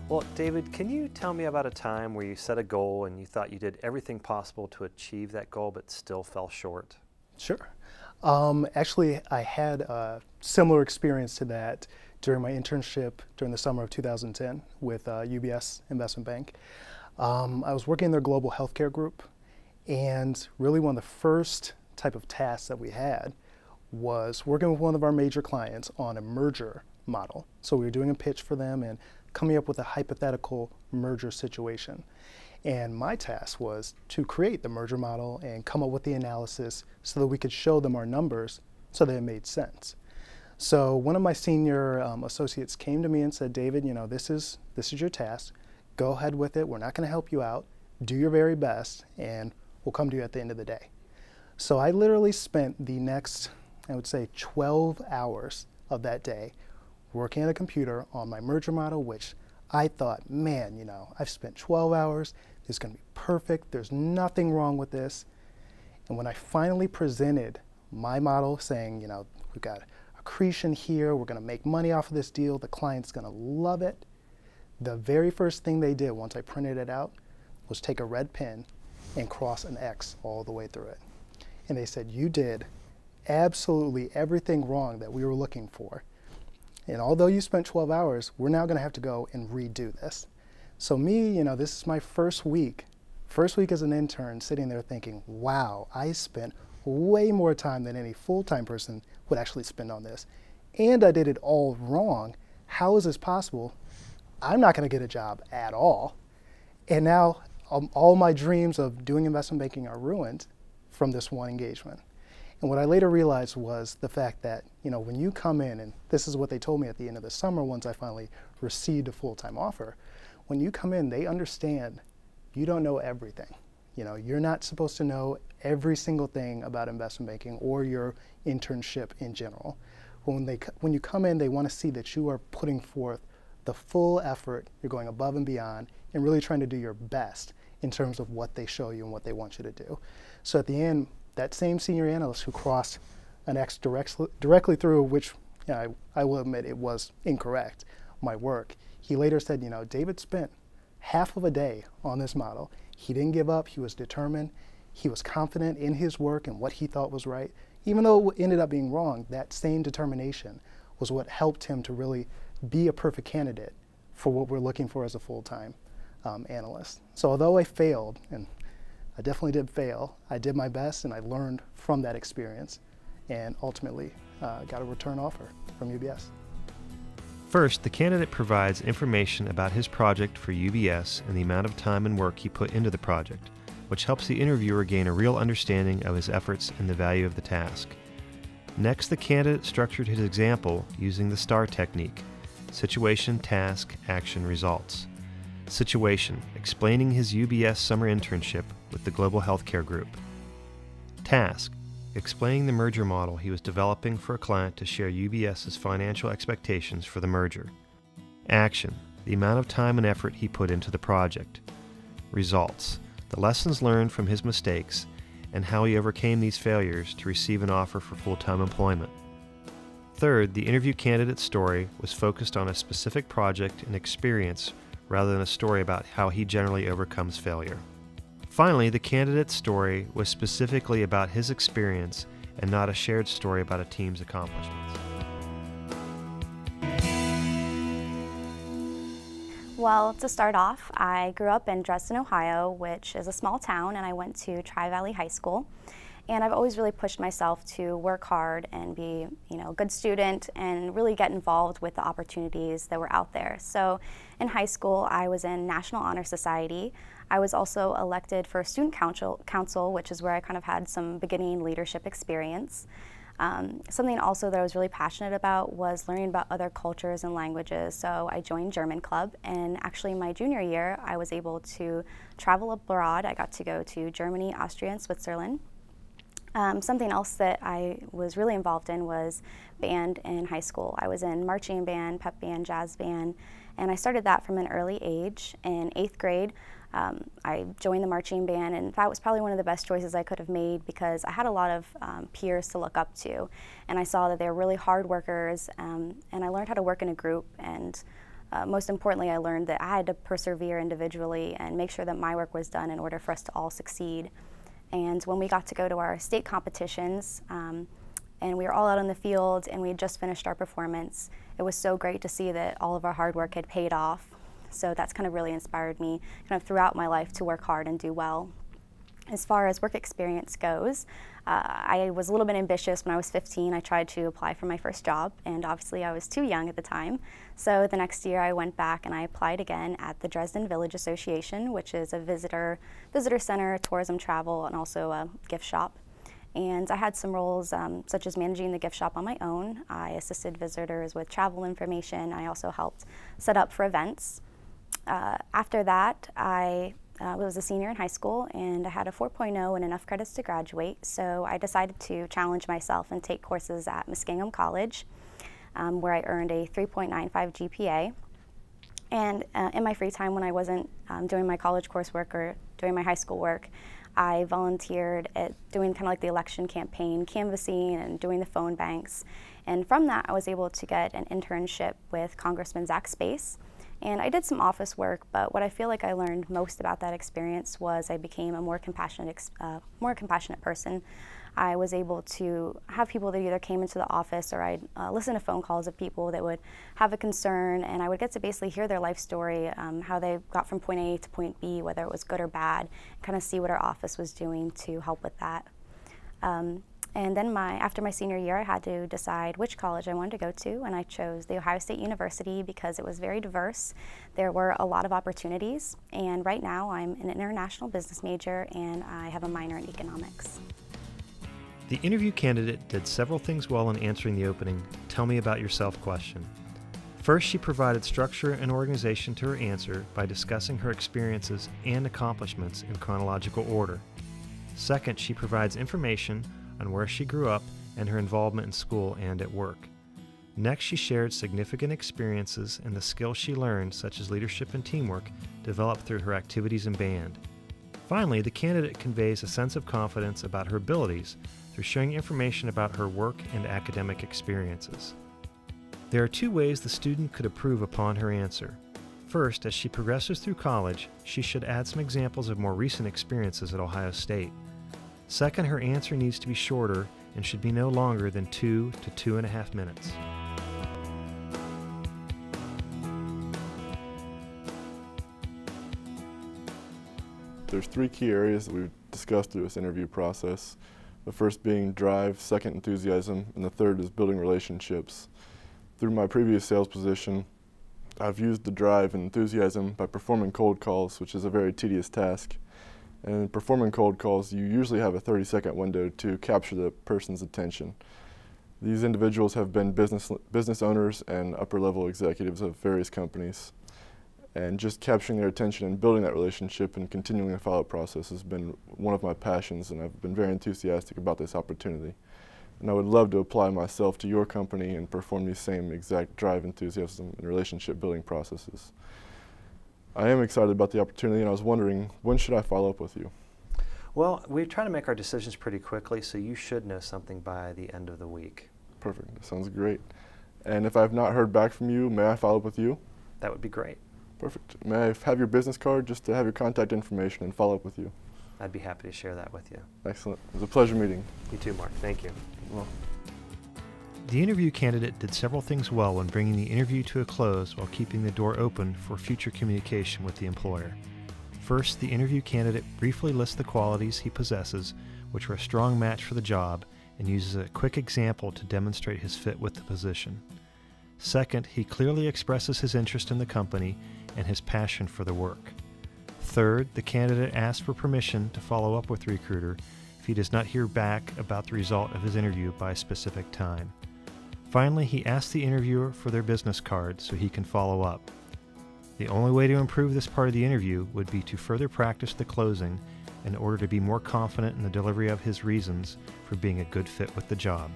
Well, David, can you tell me about a time where you set a goal and you thought you did everything possible to achieve that goal but still fell short? Sure. Actually, I had a similar experience to that during my internship during the summer of 2010 with UBS Investment Bank. I was working in their global healthcare group, and really one of the first type of tasks that we had was working with one of our major clients on a merger model. So we were doing a pitch for them and coming up with a hypothetical merger situation. And my task was to create the merger model and come up with the analysis so that we could show them our numbers so that it made sense. So one of my senior associates came to me and said, David, this is your task. Go ahead with it. We're not going to help you out. Do your very best, and we'll come to you at the end of the day. So I literally spent the next, I would say, 12 hours of that day working at a computer on my merger model, which I thought, man, I've spent 12 hours. It's going to be perfect. There's nothing wrong with this. And when I finally presented my model saying, we've got accretion here, we're going to make money off of this deal, the client's going to love it, the very first thing they did once I printed it out was take a red pen and cross an X all the way through it. And they said, you did absolutely everything wrong that we were looking for. And although you spent 12 hours, we're now going to have to go and redo this. So me, this is my first week as an intern, sitting there thinking, wow, I spent way more time than any full-time person would actually spend on this. And I did it all wrong. How is this possible? I'm not going to get a job at all. And now all my dreams of doing investment banking are ruined from this one engagement. And what I later realized was the fact that, when you come in, and this is what they told me at the end of the summer once I finally received a full-time offer, when you come in, they understand you don't know everything. You're not supposed to know every single thing about investment banking or your internship in general. When you come in, they want to see that you are putting forth the full effort, you're going above and beyond, and really trying to do your best in terms of what they show you and what they want you to do. So at the end, that same senior analyst who crossed an X directly through, which I will admit it was incorrect, my work, he later said, David spent half of a day on this model. He didn't give up. He was determined. He was confident in his work and what he thought was right. Even though it ended up being wrong, that same determination was what helped him to really be a perfect candidate for what we're looking for as a full-time analyst. So although I failed, and I definitely did fail, I did my best and I learned from that experience and ultimately got a return offer from UBS. First, the candidate provides information about his project for UBS and the amount of time and work he put into the project, which helps the interviewer gain a real understanding of his efforts and the value of the task. Next, the candidate structured his example using the STAR technique: situation, task, action, results. Situation, explaining his UBS summer internship with the Global Healthcare Group. Task, explaining the merger model he was developing for a client to share UBS's financial expectations for the merger. Action, the amount of time and effort he put into the project. Results, the lessons learned from his mistakes and how he overcame these failures to receive an offer for full-time employment. Third, the interview candidate's story was focused on a specific project and experience rather than a story about how he generally overcomes failure. Finally, the candidate's story was specifically about his experience and not a shared story about a team's accomplishments. Well, to start off, I grew up in Dresden, Ohio, which is a small town, and I went to Tri-Valley High School. And I've always really pushed myself to work hard and be, a good student and really get involved with the opportunities that were out there. So in high school, I was in National Honor Society. I was also elected for Student Council, which is where I kind of had some beginning leadership experience. Something also that I was really passionate about was learning about other cultures and languages. So I joined German Club, and actually my junior year, I was able to travel abroad. I got to go to Germany, Austria, and Switzerland. Something else that I was really involved in was band in high school. I was in marching band, pep band, jazz band, and I started that from an early age. In 8th grade, I joined the marching band, and that was probably one of the best choices I could have made because I had a lot of peers to look up to, and I saw that they were really hard workers, and I learned how to work in a group and most importantly, I learned that I had to persevere individually and make sure that my work was done in order for us to all succeed. And when we got to go to our state competitions, and we were all out on the field and we had just finished our performance, it was so great to see that all of our hard work had paid off. So that's kind of really inspired me kind of throughout my life to work hard and do well. As far as work experience goes, I was a little bit ambitious. When I was 15, I tried to apply for my first job, and obviously I was too young at the time. So the next year I went back and I applied again at the Dresden Village Association, which is a visitor center, tourism travel, and also a gift shop. And I had some roles such as managing the gift shop on my own. I assisted visitors with travel information. I also helped set up for events. After that, I was a senior in high school, and I had a 4.0 and enough credits to graduate, so I decided to challenge myself and take courses at Muskingum College, where I earned a 3.95 GPA. And in my free time when I wasn't doing my college coursework or doing my high school work, I volunteered at doing kind of like the election campaign, canvassing and doing the phone banks. And from that, I was able to get an internship with Congressman Zach Space. And I did some office work, but what I feel like I learned most about that experience was I became a more compassionate person. I was able to have people that either came into the office, or I'd listen to phone calls of people that would have a concern, and I would get to basically hear their life story, how they got from point A to point B, whether it was good or bad, and kind of see what our office was doing to help with that. And then after my senior year, I had to decide which college I wanted to go to, and I chose The Ohio State University because it was very diverse. There were a lot of opportunities, and right now I'm an international business major and I have a minor in economics. The interview candidate did several things well in answering the opening "Tell me about yourself" question. First, she provided structure and organization to her answer by discussing her experiences and accomplishments in chronological order. Second, she provides information on where she grew up and her involvement in school and at work. Next, she shared significant experiences and the skills she learned, such as leadership and teamwork, developed through her activities in band. Finally, the candidate conveys a sense of confidence about her abilities through sharing information about her work and academic experiences. There are two ways the student could improve upon her answer. First, as she progresses through college, she should add some examples of more recent experiences at Ohio State. Second, her answer needs to be shorter and should be no longer than 2 to 2.5 minutes. There's three key areas that we've discussed through this interview process. The first being drive, second enthusiasm, and the third is building relationships. Through my previous sales position, I've used the drive and enthusiasm by performing cold calls, which is a very tedious task. And in performing cold calls, you usually have a 30-second window to capture the person's attention. These individuals have been business owners and upper-level executives of various companies. And just capturing their attention and building that relationship and continuing the follow-up process has been one of my passions, and I've been very enthusiastic about this opportunity. And I would love to apply myself to your company and perform these same exact drive, enthusiasm, and relationship building processes. I am excited about the opportunity, and I was wondering, when should I follow up with you? Well, we try to make our decisions pretty quickly, so you should know something by the end of the week. Perfect. That sounds great. And if I have not heard back from you, may I follow up with you? That would be great. Perfect. May I have your business card just to have your contact information and follow up with you? I'd be happy to share that with you. Excellent. It was a pleasure meeting. You too, Mark. Thank you. Well. The interview candidate did several things well when bringing the interview to a close while keeping the door open for future communication with the employer. First, the interview candidate briefly lists the qualities he possesses which are a strong match for the job and uses a quick example to demonstrate his fit with the position. Second, he clearly expresses his interest in the company and his passion for the work. Third, the candidate asks for permission to follow up with the recruiter if he does not hear back about the result of his interview by a specific time. Finally, he asks the interviewer for their business card so he can follow up. The only way to improve this part of the interview would be to further practice the closing in order to be more confident in the delivery of his reasons for being a good fit with the job.